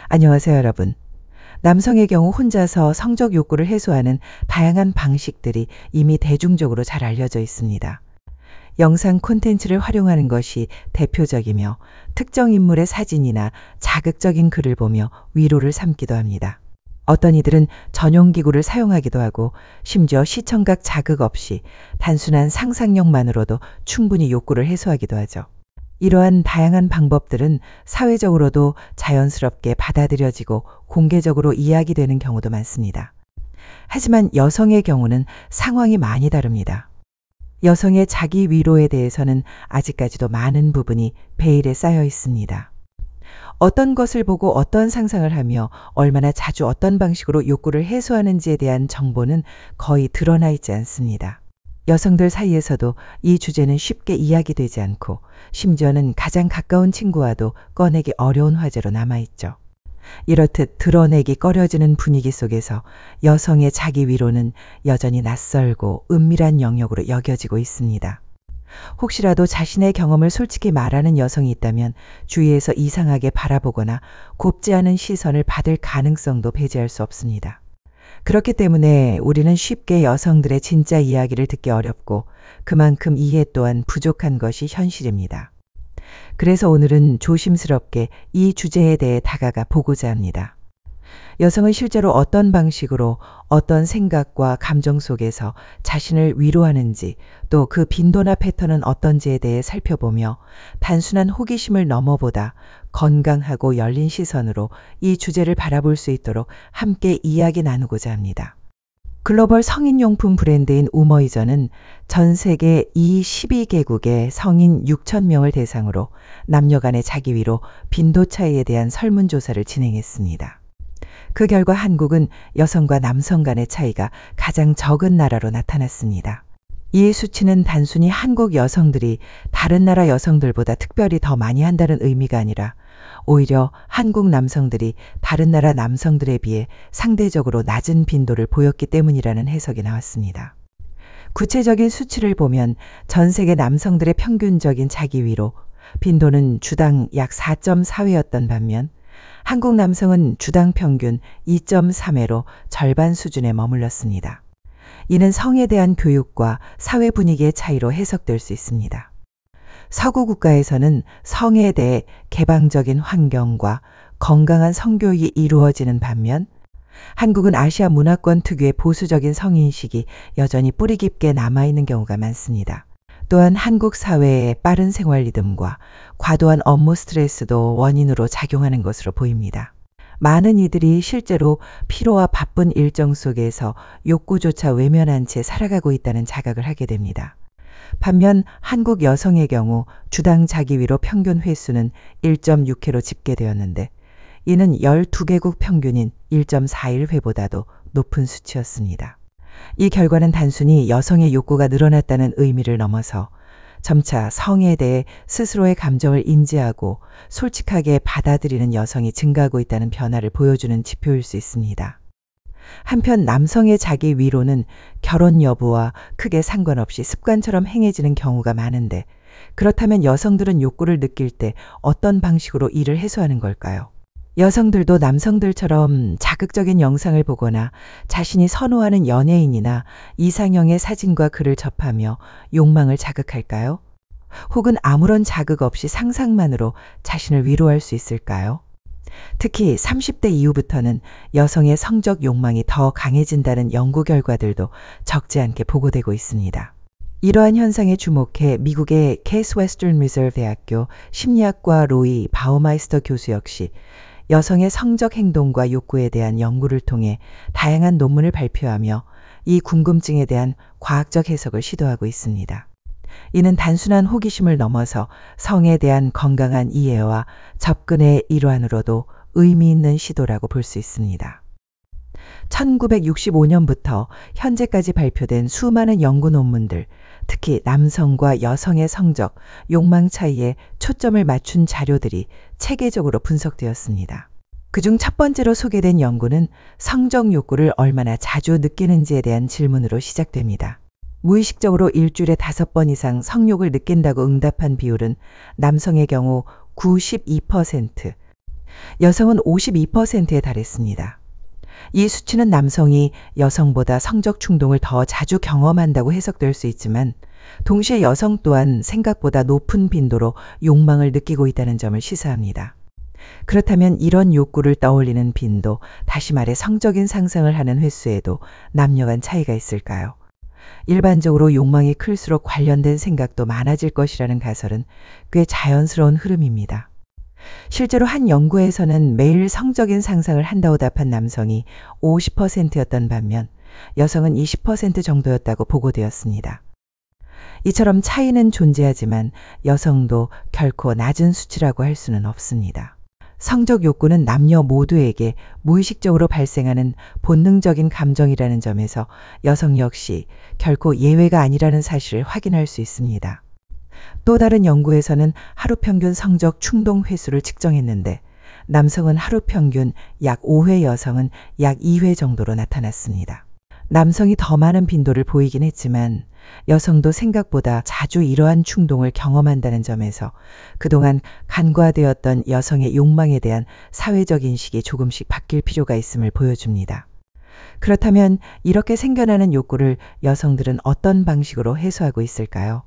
안녕하세요, 여러분. 남성의 경우 혼자서 성적 욕구를 해소하는 다양한 방식들이 이미 대중적으로 잘 알려져 있습니다. 영상 콘텐츠를 활용하는 것이 대표적이며 특정 인물의 사진이나 자극적인 글을 보며 위로를 삼기도 합니다. 어떤 이들은 전용 기구를 사용하기도 하고 심지어 시청각 자극 없이 단순한 상상력만으로도 충분히 욕구를 해소하기도 하죠. 이러한 다양한 방법들은 사회적으로도 자연스럽게 받아들여지고 공개적으로 이야기되는 경우도 많습니다. 하지만 여성의 경우는 상황이 많이 다릅니다. 여성의 자기 위로에 대해서는 아직까지도 많은 부분이 베일에 쌓여 있습니다. 어떤 것을 보고 어떤 상상을 하며 얼마나 자주 어떤 방식으로 욕구를 해소하는지에 대한 정보는 거의 드러나 있지 않습니다. 여성들 사이에서도 이 주제는 쉽게 이야기되지 않고 심지어는 가장 가까운 친구와도 꺼내기 어려운 화제로 남아있죠. 이렇듯 드러내기 꺼려지는 분위기 속에서 여성의 자기 위로는 여전히 낯설고 은밀한 영역으로 여겨지고 있습니다. 혹시라도 자신의 경험을 솔직히 말하는 여성이 있다면 주위에서 이상하게 바라보거나 곱지 않은 시선을 받을 가능성도 배제할 수 없습니다. 그렇기 때문에 우리는 쉽게 여성들의 진짜 이야기를 듣기 어렵고 그만큼 이해 또한 부족한 것이 현실입니다. 그래서 오늘은 조심스럽게 이 주제에 대해 다가가 보고자 합니다. 여성은 실제로 어떤 방식으로 어떤 생각과 감정 속에서 자신을 위로하는지 또 그 빈도나 패턴은 어떤지에 대해 살펴보며 단순한 호기심을 넘어보다 건강하고 열린 시선으로 이 주제를 바라볼 수 있도록 함께 이야기 나누고자 합니다. 글로벌 성인용품 브랜드인 우머이저는 전 세계 12개국의 성인 6,000명을 대상으로 남녀 간의 자기 위로 빈도 차이에 대한 설문조사를 진행했습니다. 그 결과 한국은 여성과 남성 간의 차이가 가장 적은 나라로 나타났습니다. 이 수치는 단순히 한국 여성들이 다른 나라 여성들보다 특별히 더 많이 한다는 의미가 아니라 오히려 한국 남성들이 다른 나라 남성들에 비해 상대적으로 낮은 빈도를 보였기 때문이라는 해석이 나왔습니다. 구체적인 수치를 보면 전 세계 남성들의 평균적인 자기 위로 빈도는 주당 약 4.4회였던 반면 한국 남성은 주당 평균 2.3회로 절반 수준에 머물렀습니다. 이는 성에 대한 교육과 사회 분위기의 차이로 해석될 수 있습니다. 서구 국가에서는 성에 대해 개방적인 환경과 건강한 성교육이 이루어지는 반면 한국은 아시아 문화권 특유의 보수적인 성인식이 여전히 뿌리 깊게 남아있는 경우가 많습니다. 또한 한국 사회의 빠른 생활 리듬과 과도한 업무 스트레스도 원인으로 작용하는 것으로 보입니다. 많은 이들이 실제로 피로와 바쁜 일정 속에서 욕구조차 외면한 채 살아가고 있다는 자각을 하게 됩니다. 반면 한국 여성의 경우 주당 자기 위로 평균 횟수는 1.6회로 집계되었는데 이는 12개국 평균인 1.41회보다도 높은 수치였습니다. 이 결과는 단순히 여성의 욕구가 늘어났다는 의미를 넘어서 점차 성에 대해 스스로의 감정을 인지하고 솔직하게 받아들이는 여성이 증가하고 있다는 변화를 보여주는 지표일 수 있습니다. 한편 남성의 자기 위로는 결혼 여부와 크게 상관없이 습관처럼 행해지는 경우가 많은데 그렇다면 여성들은 욕구를 느낄 때 어떤 방식으로 이를 해소하는 걸까요? 여성들도 남성들처럼 자극적인 영상을 보거나 자신이 선호하는 연예인이나 이상형의 사진과 글을 접하며 욕망을 자극할까요? 혹은 아무런 자극 없이 상상만으로 자신을 위로할 수 있을까요? 특히 30대 이후부터는 여성의 성적 욕망이 더 강해진다는 연구 결과들도 적지 않게 보고되고 있습니다. 이러한 현상에 주목해 미국의 케이스 웨스턴 리저브 대학교 심리학과 로이 바우마이스터 교수 역시 여성의 성적 행동과 욕구에 대한 연구를 통해 다양한 논문을 발표하며 이 궁금증에 대한 과학적 해석을 시도하고 있습니다. 이는 단순한 호기심을 넘어서 성에 대한 건강한 이해와 접근의 일환으로도 의미 있는 시도라고 볼 수 있습니다. 1965년부터 현재까지 발표된 수많은 연구 논문들, 특히 남성과 여성의 성적, 욕망 차이에 초점을 맞춘 자료들이 체계적으로 분석되었습니다. 그중 첫 번째로 소개된 연구는 성적 욕구를 얼마나 자주 느끼는지에 대한 질문으로 시작됩니다. 무의식적으로 일주일에 5번 이상 성욕을 느낀다고 응답한 비율은 남성의 경우 92%, 여성은 52%에 달했습니다. 이 수치는 남성이 여성보다 성적 충동을 더 자주 경험한다고 해석될 수 있지만 동시에 여성 또한 생각보다 높은 빈도로 욕망을 느끼고 있다는 점을 시사합니다. 그렇다면 이런 욕구를 떠올리는 빈도, 다시 말해 성적인 상상을 하는 횟수에도 남녀 간 차이가 있을까요? 일반적으로 욕망이 클수록 관련된 생각도 많아질 것이라는 가설은 꽤 자연스러운 흐름입니다. 실제로 한 연구에서는 매일 성적인 상상을 한다고 답한 남성이 50%였던 반면 여성은 20% 정도였다고 보고되었습니다. 이처럼 차이는 존재하지만 여성도 결코 낮은 수치라고 할 수는 없습니다. 성적 욕구는 남녀 모두에게 무의식적으로 발생하는 본능적인 감정이라는 점에서 여성 역시 결코 예외가 아니라는 사실을 확인할 수 있습니다. 또 다른 연구에서는 하루 평균 성적 충동 횟수를 측정했는데 남성은 하루 평균 약 5회, 여성은 약 2회 정도로 나타났습니다. 남성이 더 많은 빈도를 보이긴 했지만 여성도 생각보다 자주 이러한 충동을 경험한다는 점에서 그동안 간과되었던 여성의 욕망에 대한 사회적 인식이 조금씩 바뀔 필요가 있음을 보여줍니다. 그렇다면 이렇게 생겨나는 욕구를 여성들은 어떤 방식으로 해소하고 있을까요?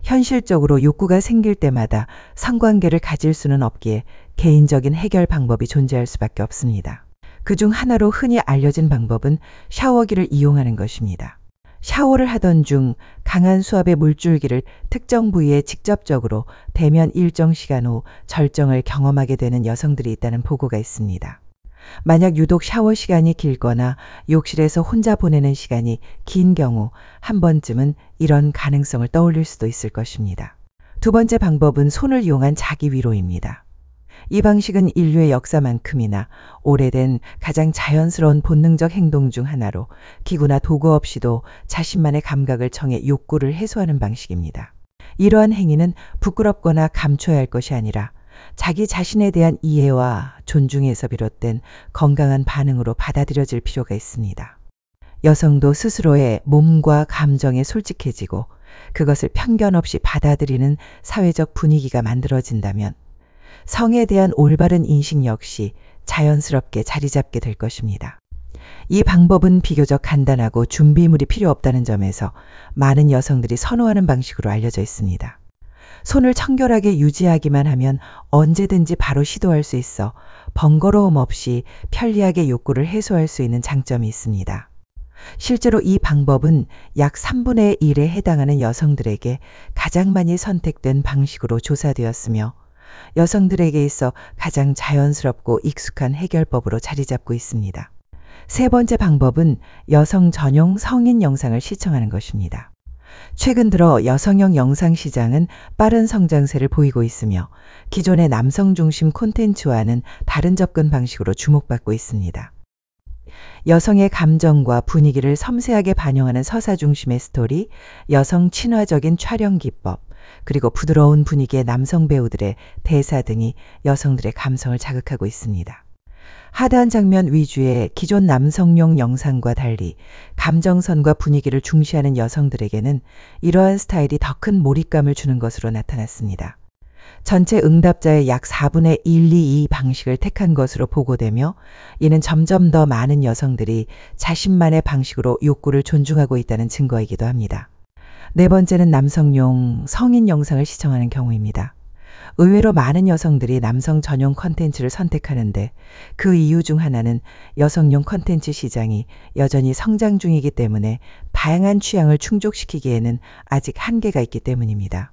현실적으로 욕구가 생길 때마다 성관계를 가질 수는 없기에 개인적인 해결 방법이 존재할 수밖에 없습니다. 그중 하나로 흔히 알려진 방법은 샤워기를 이용하는 것입니다. 샤워를 하던 중 강한 수압의 물줄기를 특정 부위에 직접적으로 대면 일정 시간 후 절정을 경험하게 되는 여성들이 있다는 보고가 있습니다. 만약 유독 샤워 시간이 길거나 욕실에서 혼자 보내는 시간이 긴 경우 한 번쯤은 이런 가능성을 떠올릴 수도 있을 것입니다. 두 번째 방법은 손을 이용한 자기 위로입니다. 이 방식은 인류의 역사만큼이나 오래된 가장 자연스러운 본능적 행동 중 하나로 기구나 도구 없이도 자신만의 감각을 청해 욕구를 해소하는 방식입니다. 이러한 행위는 부끄럽거나 감춰야 할 것이 아니라 자기 자신에 대한 이해와 존중에서 비롯된 건강한 반응으로 받아들여질 필요가 있습니다. 여성도 스스로의 몸과 감정에 솔직해지고 그것을 편견 없이 받아들이는 사회적 분위기가 만들어진다면 성에 대한 올바른 인식 역시 자연스럽게 자리 잡게 될 것입니다. 이 방법은 비교적 간단하고 준비물이 필요 없다는 점에서 많은 여성들이 선호하는 방식으로 알려져 있습니다. 손을 청결하게 유지하기만 하면 언제든지 바로 시도할 수 있어 번거로움 없이 편리하게 욕구를 해소할 수 있는 장점이 있습니다. 실제로 이 방법은 약 3분의 1에 해당하는 여성들에게 가장 많이 선택된 방식으로 조사되었으며 여성들에게 있어 가장 자연스럽고 익숙한 해결법으로 자리 잡고 있습니다. 세 번째 방법은 여성 전용 성인 영상을 시청하는 것입니다. 최근 들어 여성형 영상 시장은 빠른 성장세를 보이고 있으며 기존의 남성 중심 콘텐츠와는 다른 접근 방식으로 주목받고 있습니다. 여성의 감정과 분위기를 섬세하게 반영하는 서사 중심의 스토리, 여성 친화적인 촬영 기법, 그리고 부드러운 분위기의 남성 배우들의 대사 등이 여성들의 감성을 자극하고 있습니다. 하드한 장면 위주의 기존 남성용 영상과 달리 감정선과 분위기를 중시하는 여성들에게는 이러한 스타일이 더 큰 몰입감을 주는 것으로 나타났습니다. 전체 응답자의 약 4분의 1, 2 방식을 택한 것으로 보고되며 이는 점점 더 많은 여성들이 자신만의 방식으로 욕구를 존중하고 있다는 증거이기도 합니다. 네 번째는 남성용 성인 영상을 시청하는 경우입니다. 의외로 많은 여성들이 남성 전용 컨텐츠를 선택하는데 그 이유 중 하나는 여성용 컨텐츠 시장이 여전히 성장 중이기 때문에 다양한 취향을 충족시키기에는 아직 한계가 있기 때문입니다.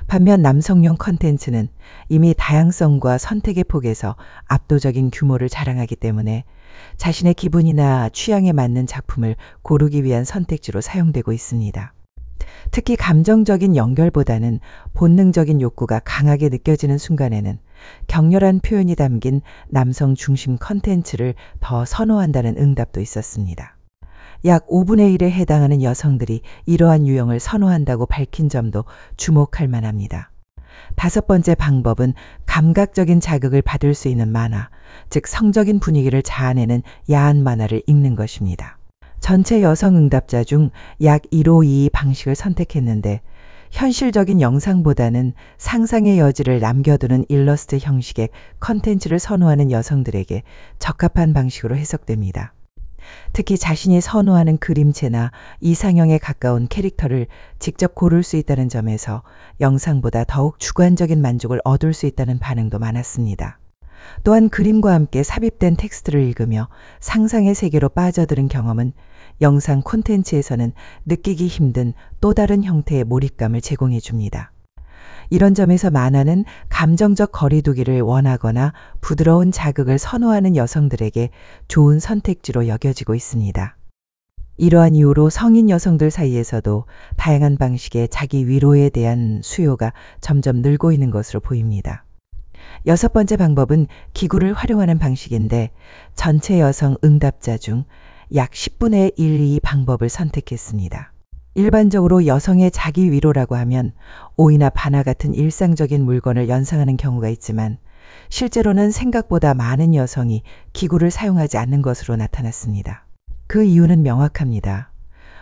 반면 남성용 컨텐츠는 이미 다양성과 선택의 폭에서 압도적인 규모를 자랑하기 때문에 자신의 기분이나 취향에 맞는 작품을 고르기 위한 선택지로 사용되고 있습니다. 특히 감정적인 연결보다는 본능적인 욕구가 강하게 느껴지는 순간에는 격렬한 표현이 담긴 남성 중심 컨텐츠를 더 선호한다는 응답도 있었습니다. 약 5분의 1에 해당하는 여성들이 이러한 유형을 선호한다고 밝힌 점도 주목할 만합니다. 다섯 번째 방법은 감각적인 자극을 받을 수 있는 만화, 즉 성적인 분위기를 자아내는 야한 만화를 읽는 것입니다. 전체 여성 응답자 중 약 152 방식을 선택했는데 현실적인 영상보다는 상상의 여지를 남겨두는 일러스트 형식의 컨텐츠를 선호하는 여성들에게 적합한 방식으로 해석됩니다. 특히 자신이 선호하는 그림체나 이상형에 가까운 캐릭터를 직접 고를 수 있다는 점에서 영상보다 더욱 주관적인 만족을 얻을 수 있다는 반응도 많았습니다. 또한 그림과 함께 삽입된 텍스트를 읽으며 상상의 세계로 빠져드는 경험은 영상 콘텐츠에서는 느끼기 힘든 또 다른 형태의 몰입감을 제공해 줍니다. 이런 점에서 만화는 감정적 거리두기를 원하거나 부드러운 자극을 선호하는 여성들에게 좋은 선택지로 여겨지고 있습니다. 이러한 이유로 성인 여성들 사이에서도 다양한 방식의 자기 위로에 대한 수요가 점점 늘고 있는 것으로 보입니다. 6번째 방법은 기구를 활용하는 방식인데 전체 여성 응답자 중 약 10분의 1, 2 방법을 선택했습니다. 일반적으로 여성의 자기 위로라고 하면 오이나 바나 같은 일상적인 물건을 연상하는 경우가 있지만 실제로는 생각보다 많은 여성이 기구를 사용하지 않는 것으로 나타났습니다. 그 이유는 명확합니다.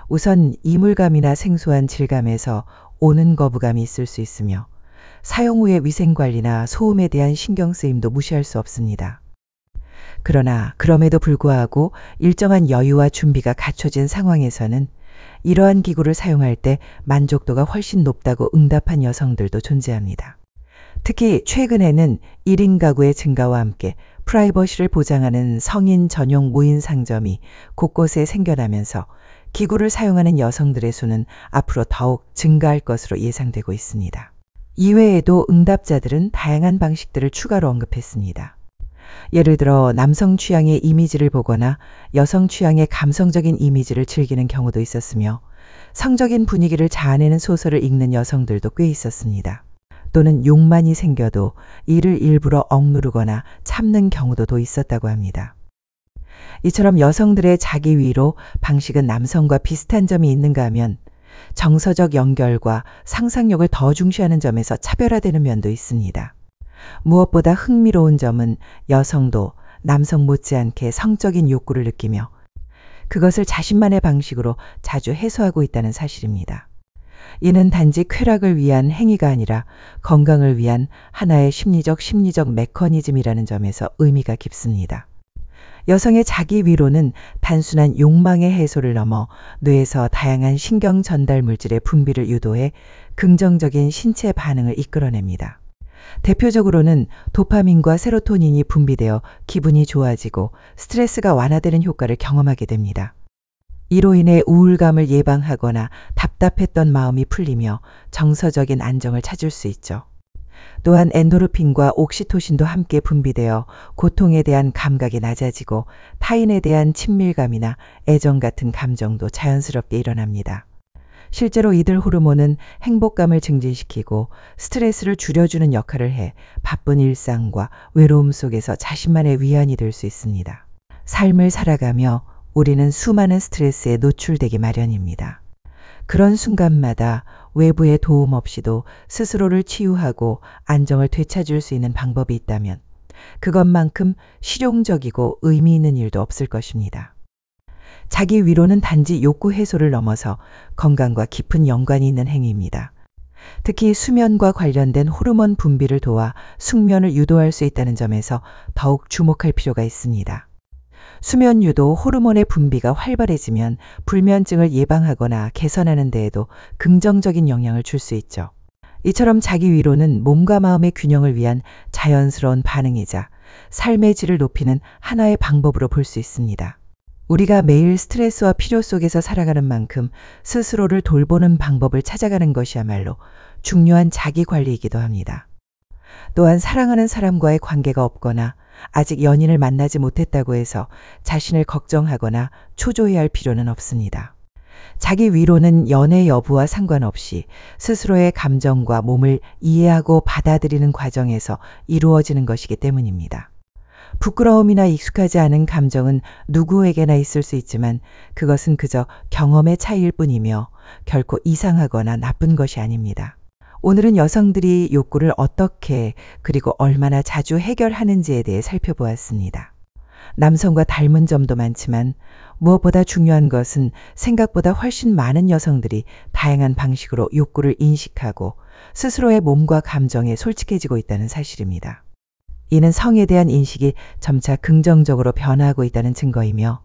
우선 이물감이나 생소한 질감에서 오는 거부감이 있을 수 있으며 사용 후의 위생관리나 소음에 대한 신경쓰임도 무시할 수 없습니다. 그러나 그럼에도 불구하고 일정한 여유와 준비가 갖춰진 상황에서는 이러한 기구를 사용할 때 만족도가 훨씬 높다고 응답한 여성들도 존재합니다. 특히 최근에는 1인 가구의 증가와 함께 프라이버시를 보장하는 성인 전용 무인 상점이 곳곳에 생겨나면서 기구를 사용하는 여성들의 수는 앞으로 더욱 증가할 것으로 예상되고 있습니다. 이외에도 응답자들은 다양한 방식들을 추가로 언급했습니다. 예를 들어 남성 취향의 이미지를 보거나 여성 취향의 감성적인 이미지를 즐기는 경우도 있었으며 성적인 분위기를 자아내는 소설을 읽는 여성들도 꽤 있었습니다. 또는 욕만이 생겨도 이를 일부러 억누르거나 참는 경우도 더 있었다고 합니다. 이처럼 여성들의 자기 위로 방식은 남성과 비슷한 점이 있는가 하면 정서적 연결과 상상력을 더 중시하는 점에서 차별화되는 면도 있습니다. 무엇보다 흥미로운 점은 여성도 남성 못지않게 성적인 욕구를 느끼며 그것을 자신만의 방식으로 자주 해소하고 있다는 사실입니다. 이는 단지 쾌락을 위한 행위가 아니라 건강을 위한 하나의 심리적 메커니즘이라는 점에서 의미가 깊습니다. 여성의 자기 위로는 단순한 욕망의 해소를 넘어 뇌에서 다양한 신경 전달 물질의 분비를 유도해 긍정적인 신체 반응을 이끌어냅니다. 대표적으로는 도파민과 세로토닌이 분비되어 기분이 좋아지고 스트레스가 완화되는 효과를 경험하게 됩니다. 이로 인해 우울감을 예방하거나 답답했던 마음이 풀리며 정서적인 안정을 찾을 수 있죠. 또한 엔도르핀과 옥시토신도 함께 분비되어 고통에 대한 감각이 낮아지고 타인에 대한 친밀감이나 애정 같은 감정도 자연스럽게 일어납니다. 실제로 이들 호르몬은 행복감을 증진시키고 스트레스를 줄여주는 역할을 해 바쁜 일상과 외로움 속에서 자신만의 위안이 될 수 있습니다. 삶을 살아가며 우리는 수많은 스트레스에 노출되기 마련입니다. 그런 순간마다 외부의 도움 없이도 스스로를 치유하고 안정을 되찾을 수 있는 방법이 있다면 그것만큼 실용적이고 의미 있는 일도 없을 것입니다. 자기 위로는 단지 욕구 해소를 넘어서 건강과 깊은 연관이 있는 행위입니다. 특히 수면과 관련된 호르몬 분비를 도와 숙면을 유도할 수 있다는 점에서 더욱 주목할 필요가 있습니다. 수면 유도 호르몬의 분비가 활발해지면 불면증을 예방하거나 개선하는 데에도 긍정적인 영향을 줄 수 있죠. 이처럼 자기 위로는 몸과 마음의 균형을 위한 자연스러운 반응이자 삶의 질을 높이는 하나의 방법으로 볼 수 있습니다. 우리가 매일 스트레스와 필요 속에서 살아가는 만큼 스스로를 돌보는 방법을 찾아가는 것이야말로 중요한 자기 관리이기도 합니다. 또한 사랑하는 사람과의 관계가 없거나 아직 연인을 만나지 못했다고 해서 자신을 걱정하거나 초조해할 필요는 없습니다. 자기 위로는 연애 여부와 상관없이 스스로의 감정과 몸을 이해하고 받아들이는 과정에서 이루어지는 것이기 때문입니다. 부끄러움이나 익숙하지 않은 감정은 누구에게나 있을 수 있지만 그것은 그저 경험의 차이일 뿐이며 결코 이상하거나 나쁜 것이 아닙니다. 오늘은 여성들이 욕구를 어떻게 그리고 얼마나 자주 해결하는지에 대해 살펴보았습니다. 남성과 닮은 점도 많지만 무엇보다 중요한 것은 생각보다 훨씬 많은 여성들이 다양한 방식으로 욕구를 인식하고 스스로의 몸과 감정에 솔직해지고 있다는 사실입니다. 이는 성에 대한 인식이 점차 긍정적으로 변화하고 있다는 증거이며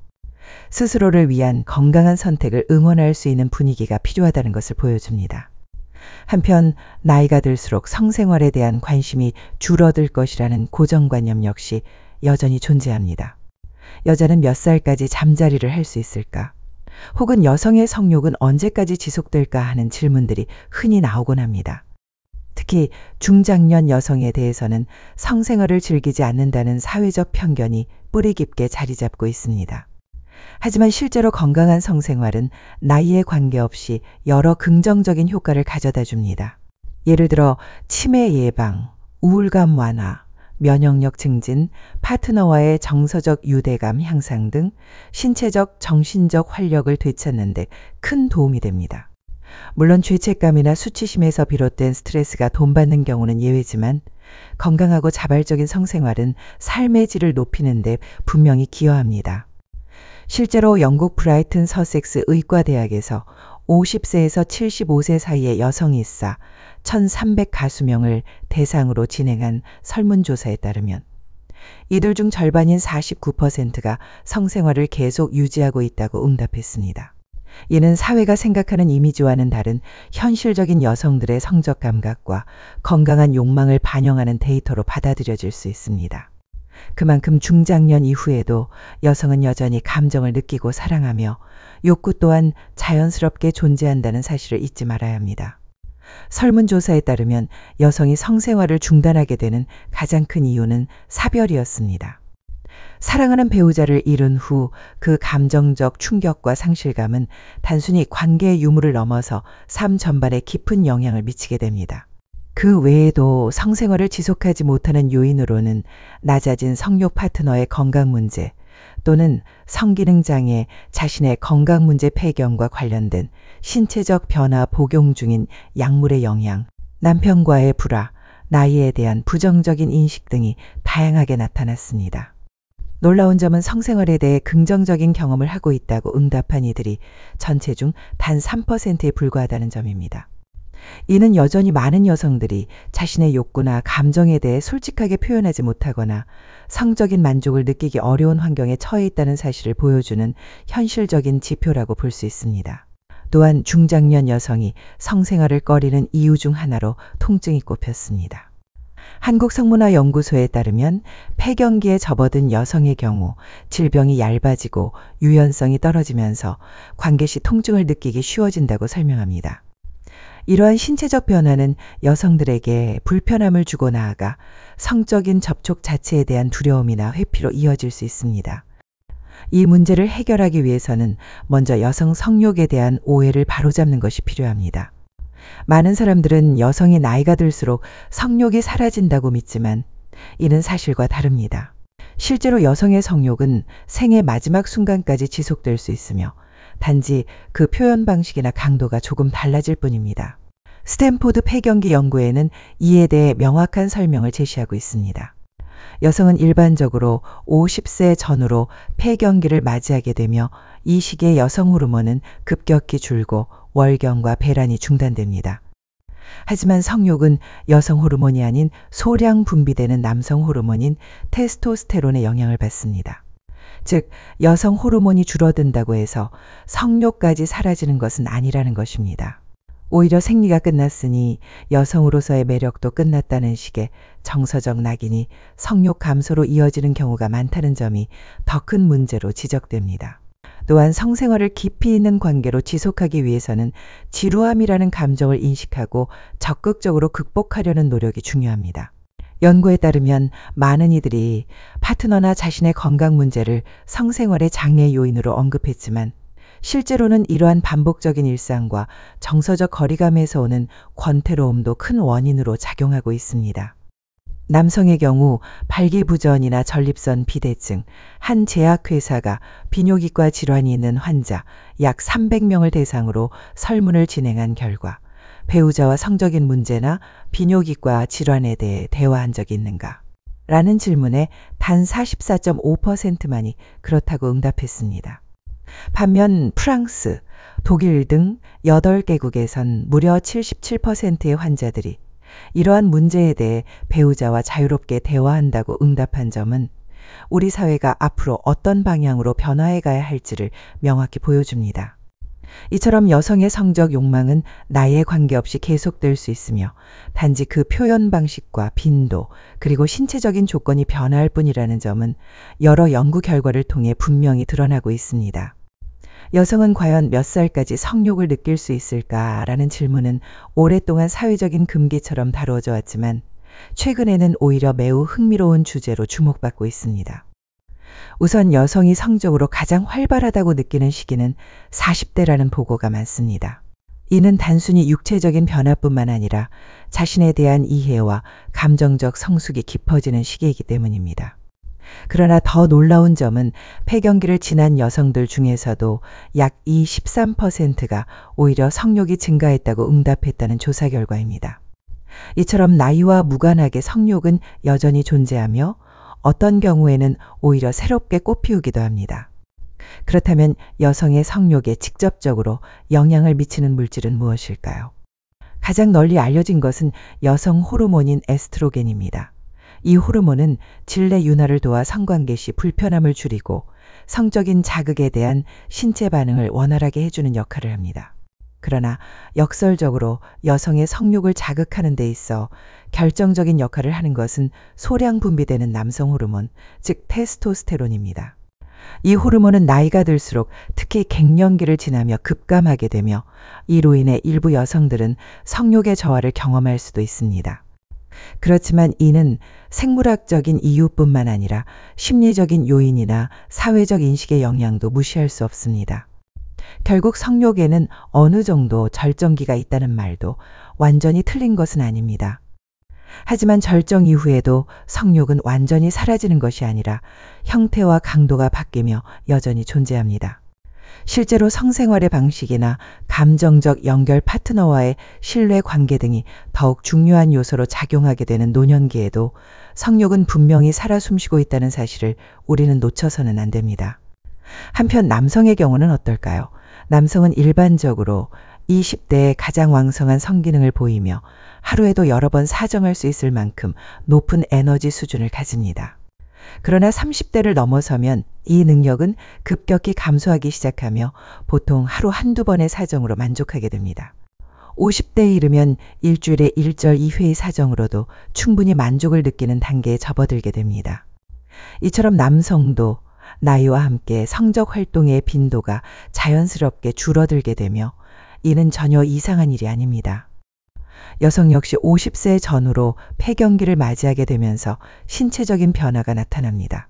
스스로를 위한 건강한 선택을 응원할 수 있는 분위기가 필요하다는 것을 보여줍니다. 한편 나이가 들수록 성생활에 대한 관심이 줄어들 것이라는 고정관념 역시 여전히 존재합니다. 여자는 몇 살까지 잠자리를 할 수 있을까? 혹은 여성의 성욕은 언제까지 지속될까 하는 질문들이 흔히 나오곤 합니다. 특히 중장년 여성에 대해서는 성생활을 즐기지 않는다는 사회적 편견이 뿌리 깊게 자리 잡고 있습니다. 하지만 실제로 건강한 성생활은 나이에 관계없이 여러 긍정적인 효과를 가져다 줍니다. 예를 들어 치매 예방, 우울감 완화, 면역력 증진, 파트너와의 정서적 유대감 향상 등 신체적, 정신적 활력을 되찾는 데 큰 도움이 됩니다. 물론 죄책감이나 수치심에서 비롯된 스트레스가 돈받는 경우는 예외지만 건강하고 자발적인 성생활은 삶의 질을 높이는 데 분명히 기여합니다. 실제로 영국 브라이튼 서섹스 의과대학에서 50세에서 75세 사이의 여성의사 1,300가수명을 대상으로 진행한 설문조사에 따르면 이들 중 절반인 49%가 성생활을 계속 유지하고 있다고 응답했습니다. 이는 사회가 생각하는 이미지와는 다른 현실적인 여성들의 성적 감각과 건강한 욕망을 반영하는 데이터로 받아들여질 수 있습니다. 그만큼 중장년 이후에도 여성은 여전히 감정을 느끼고 사랑하며 욕구 또한 자연스럽게 존재한다는 사실을 잊지 말아야 합니다. 설문조사에 따르면 여성이 성생활을 중단하게 되는 가장 큰 이유는 사별이었습니다. 사랑하는 배우자를 잃은 후 그 감정적 충격과 상실감은 단순히 관계의 유무를 넘어서 삶 전반에 깊은 영향을 미치게 됩니다. 그 외에도 성생활을 지속하지 못하는 요인으로는 낮아진 성욕 파트너의 건강 문제 또는 성기능 장애, 자신의 건강 문제 폐경과 관련된 신체적 변화 복용 중인 약물의 영향, 남편과의 불화, 나이에 대한 부정적인 인식 등이 다양하게 나타났습니다. 놀라운 점은 성생활에 대해 긍정적인 경험을 하고 있다고 응답한 이들이 전체 중 단 3%에 불과하다는 점입니다. 이는 여전히 많은 여성들이 자신의 욕구나 감정에 대해 솔직하게 표현하지 못하거나 성적인 만족을 느끼기 어려운 환경에 처해 있다는 사실을 보여주는 현실적인 지표라고 볼 수 있습니다. 또한 중장년 여성이 성생활을 꺼리는 이유 중 하나로 통증이 꼽혔습니다. 한국성문화연구소에 따르면 폐경기에 접어든 여성의 경우 질병이 얇아지고 유연성이 떨어지면서 관계 시 통증을 느끼기 쉬워진다고 설명합니다. 이러한 신체적 변화는 여성들에게 불편함을 주고 나아가 성적인 접촉 자체에 대한 두려움이나 회피로 이어질 수 있습니다. 이 문제를 해결하기 위해서는 먼저 여성 성욕에 대한 오해를 바로잡는 것이 필요합니다. 많은 사람들은 여성이 나이가 들수록 성욕이 사라진다고 믿지만 이는 사실과 다릅니다. 실제로 여성의 성욕은 생의 마지막 순간까지 지속될 수 있으며 단지 그 표현 방식이나 강도가 조금 달라질 뿐입니다. 스탠포드 폐경기 연구에는 이에 대해 명확한 설명을 제시하고 있습니다. 여성은 일반적으로 50세 전후로 폐경기를 맞이하게 되며 이 시기에 여성 호르몬은 급격히 줄고 월경과 배란이 중단됩니다. 하지만 성욕은 여성 호르몬이 아닌 소량 분비되는 남성 호르몬인 테스토스테론의 영향을 받습니다. 즉 여성 호르몬이 줄어든다고 해서 성욕까지 사라지는 것은 아니라는 것입니다. 오히려 생리가 끝났으니 여성으로서의 매력도 끝났다는 식의 정서적 낙인이 성욕 감소로 이어지는 경우가 많다는 점이 더 큰 문제로 지적됩니다. 또한 성생활을 깊이 있는 관계로 지속하기 위해서는 지루함이라는 감정을 인식하고 적극적으로 극복하려는 노력이 중요합니다. 연구에 따르면 많은 이들이 파트너나 자신의 건강 문제를 성생활의 장애 요인으로 언급했지만 실제로는 이러한 반복적인 일상과 정서적 거리감에서 오는 권태로움도 큰 원인으로 작용하고 있습니다. 남성의 경우 발기부전이나 전립선 비대증, 한 제약회사가 비뇨기과 질환이 있는 환자 약 300명을 대상으로 설문을 진행한 결과 배우자와 성적인 문제나 비뇨기과 질환에 대해 대화한 적이 있는가? 라는 질문에 단 44.5%만이 그렇다고 응답했습니다. 반면 프랑스, 독일 등 8개국에선 무려 77%의 환자들이 이러한 문제에 대해 배우자와 자유롭게 대화한다고 응답한 점은 우리 사회가 앞으로 어떤 방향으로 변화해 가야 할지를 명확히 보여줍니다. 이처럼 여성의 성적 욕망은 나이에 관계없이 계속될 수 있으며 단지 그 표현 방식과 빈도 그리고 신체적인 조건이 변화할 뿐이라는 점은 여러 연구 결과를 통해 분명히 드러나고 있습니다. 여성은 과연 몇 살까지 성욕을 느낄 수 있을까라는 질문은 오랫동안 사회적인 금기처럼 다루어져 왔지만 최근에는 오히려 매우 흥미로운 주제로 주목받고 있습니다. 우선 여성이 성적으로 가장 활발하다고 느끼는 시기는 40대라는 보고가 많습니다. 이는 단순히 육체적인 변화뿐만 아니라 자신에 대한 이해와 감정적 성숙이 깊어지는 시기이기 때문입니다. 그러나 더 놀라운 점은 폐경기를 지난 여성들 중에서도 약 13%가 오히려 성욕이 증가했다고 응답했다는 조사 결과입니다. 이처럼 나이와 무관하게 성욕은 여전히 존재하며 어떤 경우에는 오히려 새롭게 꽃피우기도 합니다. 그렇다면 여성의 성욕에 직접적으로 영향을 미치는 물질은 무엇일까요? 가장 널리 알려진 것은 여성 호르몬인 에스트로겐입니다. 이 호르몬은 질내 윤활을 도와 성관계 시 불편함을 줄이고 성적인 자극에 대한 신체 반응을 원활하게 해주는 역할을 합니다. 그러나 역설적으로 여성의 성욕을 자극하는 데 있어 결정적인 역할을 하는 것은 소량 분비되는 남성 호르몬, 즉 테스토스테론입니다. 이 호르몬은 나이가 들수록 특히 갱년기를 지나며 급감하게 되며 이로 인해 일부 여성들은 성욕의 저하를 경험할 수도 있습니다. 그렇지만 이는 생물학적인 이유뿐만 아니라 심리적인 요인이나 사회적 인식의 영향도 무시할 수 없습니다. 결국 성욕에는 어느 정도 절정기가 있다는 말도 완전히 틀린 것은 아닙니다. 하지만 절정 이후에도 성욕은 완전히 사라지는 것이 아니라 형태와 강도가 바뀌며 여전히 존재합니다. 실제로 성생활의 방식이나 감정적 연결 파트너와의 신뢰 관계 등이 더욱 중요한 요소로 작용하게 되는 노년기에도 성욕은 분명히 살아 숨쉬고 있다는 사실을 우리는 놓쳐서는 안 됩니다. 한편 남성의 경우는 어떨까요? 남성은 일반적으로 20대에 가장 왕성한 성기능을 보이며 하루에도 여러 번 사정할 수 있을 만큼 높은 에너지 수준을 가집니다. 그러나 30대를 넘어서면 이 능력은 급격히 감소하기 시작하며 보통 하루 한두 번의 사정으로 만족하게 됩니다. 50대에 이르면 일주일에 1절 2회의 사정으로도 충분히 만족을 느끼는 단계에 접어들게 됩니다. 이처럼 남성도 나이와 함께 성적 활동의 빈도가 자연스럽게 줄어들게 되며 이는 전혀 이상한 일이 아닙니다. 여성 역시 50세 전후로 폐경기를 맞이하게 되면서 신체적인 변화가 나타납니다.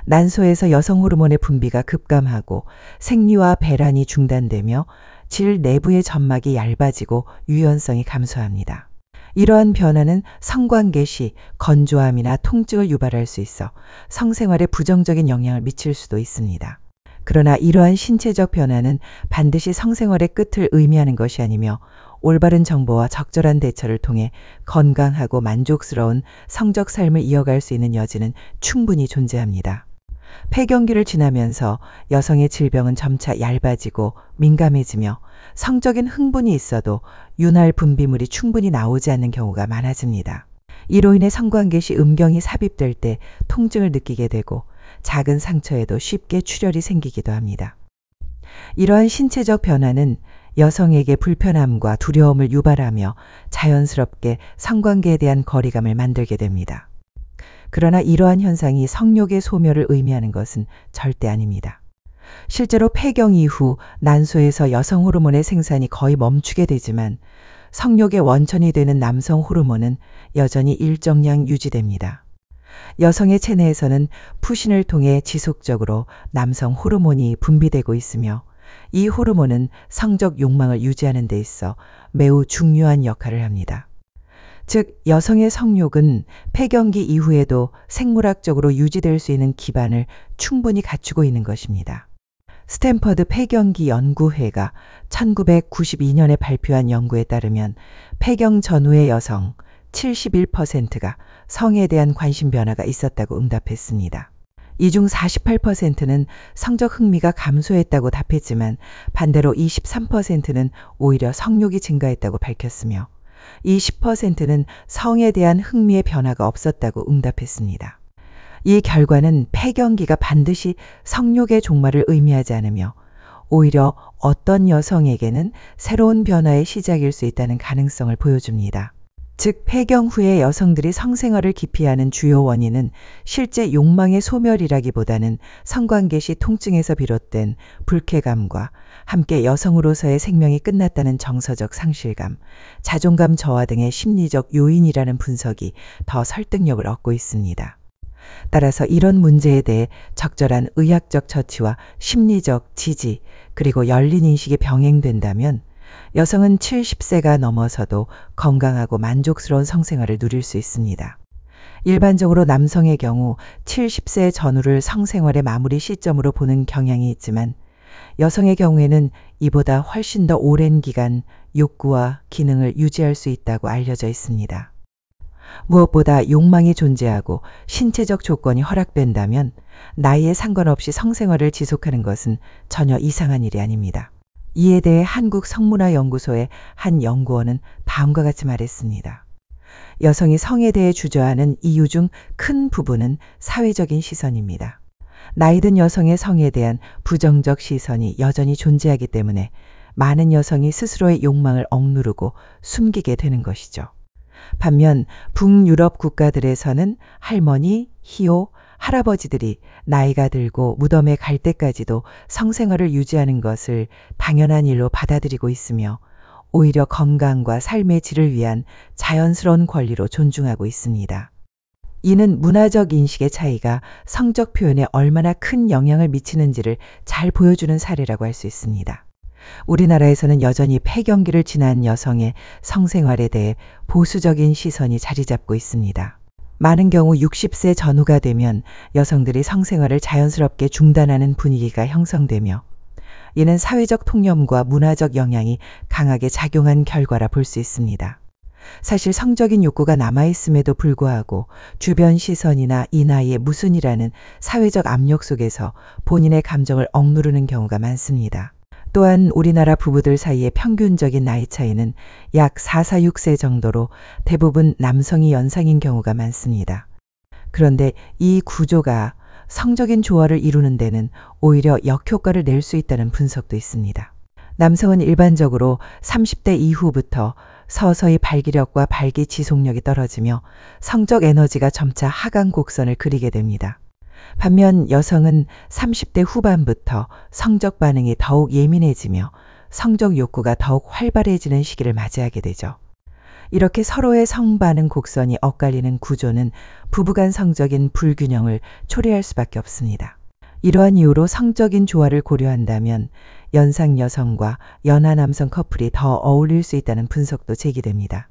난소에서 여성 호르몬의 분비가 급감하고 생리와 배란이 중단되며 질 내부의 점막이 얇아지고 유연성이 감소합니다. 이러한 변화는 성관계 시 건조함이나 통증을 유발할 수 있어 성생활에 부정적인 영향을 미칠 수도 있습니다. 그러나 이러한 신체적 변화는 반드시 성생활의 끝을 의미하는 것이 아니며 올바른 정보와 적절한 대처를 통해 건강하고 만족스러운 성적 삶을 이어갈 수 있는 여지는 충분히 존재합니다. 폐경기를 지나면서 여성의 질병은 점차 얇아지고 민감해지며 성적인 흥분이 있어도 윤활 분비물이 충분히 나오지 않는 경우가 많아집니다. 이로 인해 성관계 시 음경이 삽입될 때 통증을 느끼게 되고 작은 상처에도 쉽게 출혈이 생기기도 합니다. 이러한 신체적 변화는 여성에게 불편함과 두려움을 유발하며 자연스럽게 성관계에 대한 거리감을 만들게 됩니다. 그러나 이러한 현상이 성욕의 소멸을 의미하는 것은 절대 아닙니다. 실제로 폐경 이후 난소에서 여성 호르몬의 생산이 거의 멈추게 되지만 성욕의 원천이 되는 남성 호르몬은 여전히 일정량 유지됩니다. 여성의 체내에서는 푸신을 통해 지속적으로 남성 호르몬이 분비되고 있으며 이 호르몬은 성적 욕망을 유지하는 데 있어 매우 중요한 역할을 합니다. 즉 여성의 성욕은 폐경기 이후에도 생물학적으로 유지될 수 있는 기반을 충분히 갖추고 있는 것입니다. 스탠퍼드 폐경기 연구회가 1992년에 발표한 연구에 따르면 폐경 전후의 여성 71%가 성에 대한 관심 변화가 있었다고 응답했습니다. 이 중 48%는 성적 흥미가 감소했다고 답했지만 반대로 23%는 오히려 성욕이 증가했다고 밝혔으며 이 10%는 성에 대한 흥미의 변화가 없었다고 응답했습니다. 이 결과는 폐경기가 반드시 성욕의 종말을 의미하지 않으며 오히려 어떤 여성에게는 새로운 변화의 시작일 수 있다는 가능성을 보여줍니다. 즉 폐경 후에 여성들이 성생활을 기피하는 주요 원인은 실제 욕망의 소멸이라기보다는 성관계 시 통증에서 비롯된 불쾌감과 함께 여성으로서의 생명이 끝났다는 정서적 상실감, 자존감 저하 등의 심리적 요인이라는 분석이 더 설득력을 얻고 있습니다. 따라서 이런 문제에 대해 적절한 의학적 처치와 심리적 지지, 그리고 열린 인식이 병행된다면 여성은 70세가 넘어서도 건강하고 만족스러운 성생활을 누릴 수 있습니다. 일반적으로 남성의 경우 70세 전후를 성생활의 마무리 시점으로 보는 경향이 있지만 여성의 경우에는 이보다 훨씬 더 오랜 기간 욕구와 기능을 유지할 수 있다고 알려져 있습니다. 무엇보다 욕망이 존재하고 신체적 조건이 허락된다면 나이에 상관없이 성생활을 지속하는 것은 전혀 이상한 일이 아닙니다. 이에 대해 한국성문화연구소의 한 연구원은 다음과 같이 말했습니다. 여성이 성에 대해 주저하는 이유 중 큰 부분은 사회적인 시선입니다. 나이든 여성의 성에 대한 부정적 시선이 여전히 존재하기 때문에 많은 여성이 스스로의 욕망을 억누르고 숨기게 되는 것이죠. 반면 북유럽 국가들에서는 할머니, 희오, 할아버지들이 나이가 들고 무덤에 갈 때까지도 성생활을 유지하는 것을 당연한 일로 받아들이고 있으며 오히려 건강과 삶의 질을 위한 자연스러운 권리로 존중하고 있습니다. 이는 문화적 인식의 차이가 성적 표현에 얼마나 큰 영향을 미치는지를 잘 보여주는 사례라고 할 수 있습니다. 우리나라에서는 여전히 폐경기를 지난 여성의 성생활에 대해 보수적인 시선이 자리 잡고 있습니다. 많은 경우 60세 전후가 되면 여성들이 성생활을 자연스럽게 중단하는 분위기가 형성되며 이는 사회적 통념과 문화적 영향이 강하게 작용한 결과라 볼 수 있습니다. 사실 성적인 욕구가 남아있음에도 불구하고 주변 시선이나 이 나이에 무슨 이라는 사회적 압력 속에서 본인의 감정을 억누르는 경우가 많습니다. 또한 우리나라 부부들 사이의 평균적인 나이 차이는 약 4-6세 정도로 대부분 남성이 연상인 경우가 많습니다. 그런데 이 구조가 성적인 조화를 이루는 데는 오히려 역효과를 낼 수 있다는 분석도 있습니다. 남성은 일반적으로 30대 이후부터 서서히 발기력과 발기 지속력이 떨어지며 성적 에너지가 점차 하강 곡선을 그리게 됩니다. 반면 여성은 30대 후반부터 성적 반응이 더욱 예민해지며 성적 욕구가 더욱 활발해지는 시기를 맞이하게 되죠. 이렇게 서로의 성반응 곡선이 엇갈리는 구조는 부부간 성적인 불균형을 초래할 수밖에 없습니다. 이러한 이유로 성적인 조화를 고려한다면 연상 여성과 연하 남성 커플이 더 어울릴 수 있다는 분석도 제기됩니다.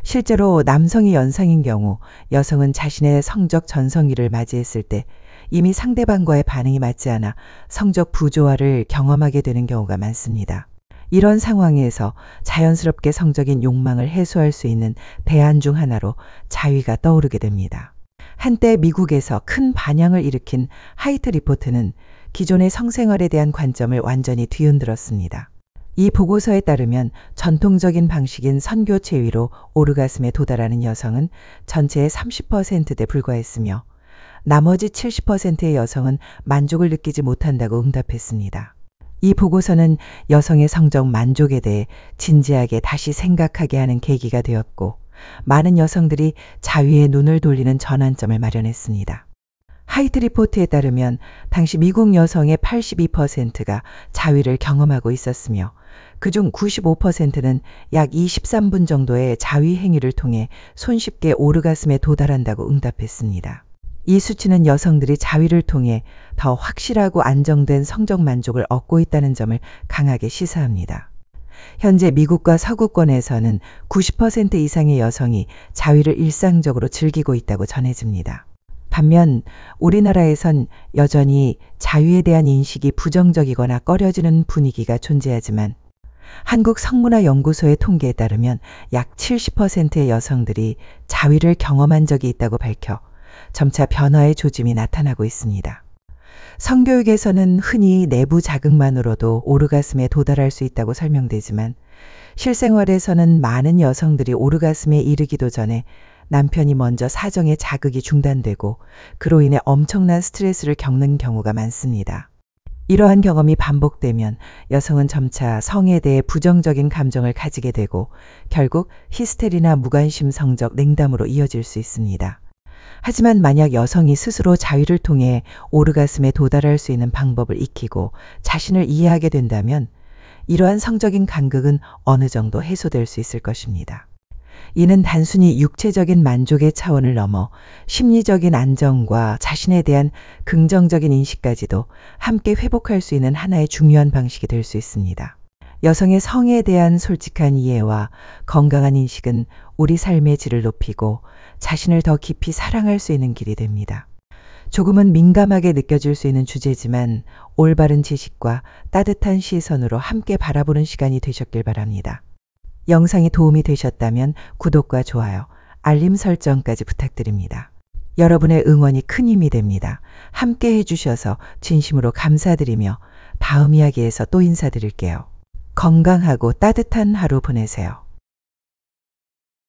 실제로 남성이 연상인 경우 여성은 자신의 성적 전성기를 맞이했을 때 이미 상대방과의 반응이 맞지 않아 성적 부조화를 경험하게 되는 경우가 많습니다. 이런 상황에서 자연스럽게 성적인 욕망을 해소할 수 있는 대안 중 하나로 자위가 떠오르게 됩니다. 한때 미국에서 큰 반향을 일으킨 하이트 리포트는 기존의 성생활에 대한 관점을 완전히 뒤흔들었습니다. 이 보고서에 따르면 전통적인 방식인 선교체위로 오르가슴에 도달하는 여성은 전체의 30%에 불과했으며 나머지 70%의 여성은 만족을 느끼지 못한다고 응답했습니다. 이 보고서는 여성의 성적 만족에 대해 진지하게 다시 생각하게 하는 계기가 되었고 많은 여성들이 자위에 눈을 돌리는 전환점을 마련했습니다. 하이트 리포트에 따르면 당시 미국 여성의 82%가 자위를 경험하고 있었으며 그중 95%는 약 23분 정도의 자위 행위를 통해 손쉽게 오르가슴에 도달한다고 응답했습니다. 이 수치는 여성들이 자위를 통해 더 확실하고 안정된 성적 만족을 얻고 있다는 점을 강하게 시사합니다. 현재 미국과 서구권에서는 90% 이상의 여성이 자위를 일상적으로 즐기고 있다고 전해집니다. 반면 우리나라에선 여전히 자위에 대한 인식이 부정적이거나 꺼려지는 분위기가 존재하지만 한국성문화연구소의 통계에 따르면 약 70%의 여성들이 자위를 경험한 적이 있다고 밝혀 점차 변화의 조짐이 나타나고 있습니다. 성교육에서는 흔히 내부 자극만으로도 오르가슴에 도달할 수 있다고 설명되지만 실생활에서는 많은 여성들이 오르가슴에 이르기도 전에 남편이 먼저 사정의 자극이 중단되고 그로 인해 엄청난 스트레스를 겪는 경우가 많습니다. 이러한 경험이 반복되면 여성은 점차 성에 대해 부정적인 감정을 가지게 되고 결국 히스테리나 무관심 성적 냉담으로 이어질 수 있습니다. 하지만 만약 여성이 스스로 자위를 통해 오르가슴에 도달할 수 있는 방법을 익히고 자신을 이해하게 된다면 이러한 성적인 간극은 어느 정도 해소될 수 있을 것입니다. 이는 단순히 육체적인 만족의 차원을 넘어 심리적인 안정과 자신에 대한 긍정적인 인식까지도 함께 회복할 수 있는 하나의 중요한 방식이 될 수 있습니다. 여성의 성에 대한 솔직한 이해와 건강한 인식은 우리 삶의 질을 높이고 자신을 더 깊이 사랑할 수 있는 길이 됩니다. 조금은 민감하게 느껴질 수 있는 주제지만 올바른 지식과 따뜻한 시선으로 함께 바라보는 시간이 되셨길 바랍니다. 영상이 도움이 되셨다면 구독과 좋아요, 알림 설정까지 부탁드립니다. 여러분의 응원이 큰 힘이 됩니다. 함께 해주셔서 진심으로 감사드리며 다음 이야기에서 또 인사드릴게요. 건강하고 따뜻한 하루 보내세요.